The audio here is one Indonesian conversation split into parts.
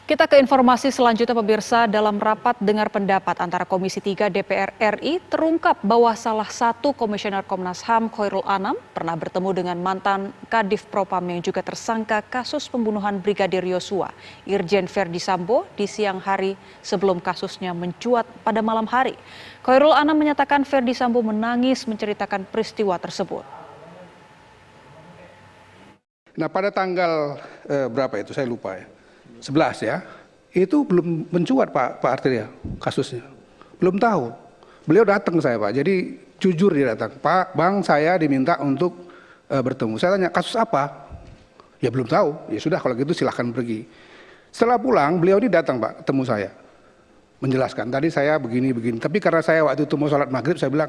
Kita ke informasi selanjutnya pemirsa, dalam rapat dengar pendapat antara Komisi 3 DPR RI terungkap bahwa salah satu komisioner Komnas HAM Khairul Anam pernah bertemu dengan mantan Kadif Propam yang juga tersangka kasus pembunuhan Brigadir Yosua, Irjen Verdi Sambo di siang hari sebelum kasusnya mencuat pada malam hari. Khairul Anam menyatakan Verdi Sambo menangis menceritakan peristiwa tersebut. Nah pada tanggal berapa itu saya lupa ya. 11 ya, itu belum mencuat Pak Arteria kasusnya, belum tahu. Beliau datang ke saya Pak, jadi jujur dia datang, Pak Bang saya diminta untuk bertemu. Saya tanya kasus apa? Ya belum tahu. Ya sudah kalau gitu silahkan pergi. Setelah pulang beliau ini datang Pak, ketemu saya, menjelaskan tadi saya begini. Tapi karena saya waktu itu mau sholat maghrib saya bilang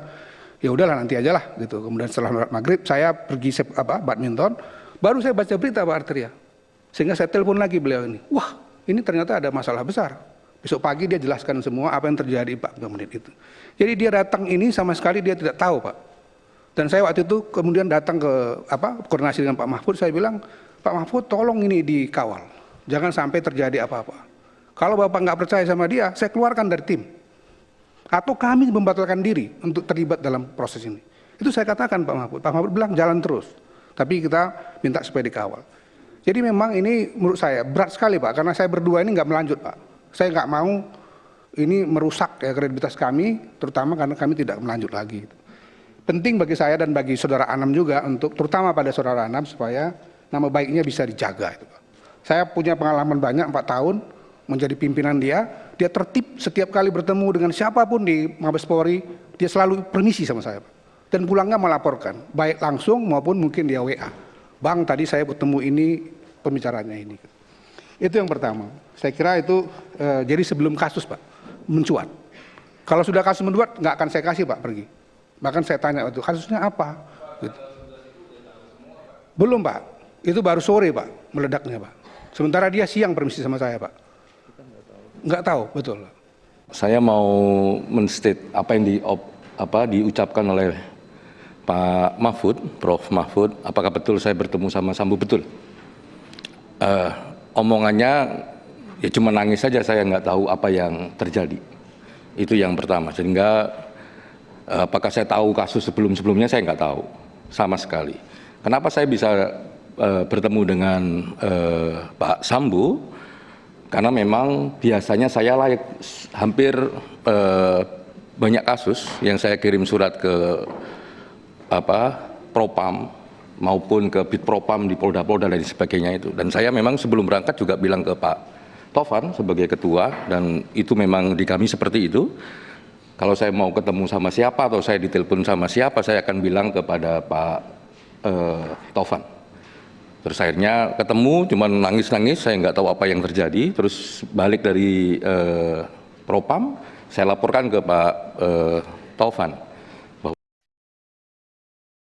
ya udahlah nanti aja lah gitu. Kemudian setelah sholat maghrib saya pergi badminton, baru saya baca berita Pak Arteria. Sehingga saya telepon lagi beliau ini, wah ini ternyata ada masalah besar. Besok pagi dia jelaskan semua apa yang terjadi Pak menit itu. Jadi dia datang ini sama sekali dia tidak tahu Pak. Dan saya waktu itu kemudian datang ke koordinasi dengan Pak Mahfud, saya bilang Pak Mahfud tolong ini dikawal, jangan sampai terjadi apa-apa. Kalau Bapak nggak percaya sama dia, saya keluarkan dari tim. Atau kami membatalkan diri untuk terlibat dalam proses ini. Itu saya katakan Pak Mahfud. Pak Mahfud bilang jalan terus, tapi kita minta supaya dikawal. Jadi memang ini menurut saya berat sekali Pak, karena saya berdua ini nggak melanjut Pak. Saya nggak mau ini merusak ya kredibilitas kami, terutama karena kami tidak melanjut lagi. Penting bagi saya dan bagi saudara Anam juga untuk, terutama pada saudara Anam supaya nama baiknya bisa dijaga. Itu, Pak. Saya punya pengalaman banyak 4 tahun menjadi pimpinan dia tertib setiap kali bertemu dengan siapapun di Mabes Polri, dia selalu permisi sama saya Pak. Dan pulangnya melaporkan, baik langsung maupun mungkin dia WA. Bang tadi saya bertemu ini, pembicaraannya ini. Itu yang pertama. Saya kira itu jadi sebelum kasus Pak mencuat. Kalau sudah kasus mencuat nggak akan saya kasih Pak pergi. Bahkan saya tanya waktu kasusnya apa. Gitu. Belum Pak. Itu baru sore Pak meledaknya Pak. Sementara dia siang permisi sama saya Pak. Nggak tahu betul. Saya mau menstate apa yang diucapkan oleh Pak Mahfud, Prof Mahfud, apakah betul saya bertemu sama Sambo? Betul. Omongannya ya cuma nangis saja, saya nggak tahu apa yang terjadi. Itu yang pertama. Sehingga apakah saya tahu kasus sebelum-sebelumnya, saya nggak tahu sama sekali. Kenapa saya bisa bertemu dengan Pak Sambo? Karena memang biasanya saya hampir banyak kasus yang saya kirim surat ke Propam maupun ke Bid Propam di Polda-Polda dan sebagainya itu. Dan saya memang sebelum berangkat juga bilang ke Pak Tovan sebagai ketua, dan itu memang di kami seperti itu. Kalau saya mau ketemu sama siapa atau saya ditelepon sama siapa, saya akan bilang kepada Pak Tovan. Terus akhirnya ketemu, cuma nangis-nangis, saya nggak tahu apa yang terjadi. Terus balik dari Propam, saya laporkan ke Pak Tovan.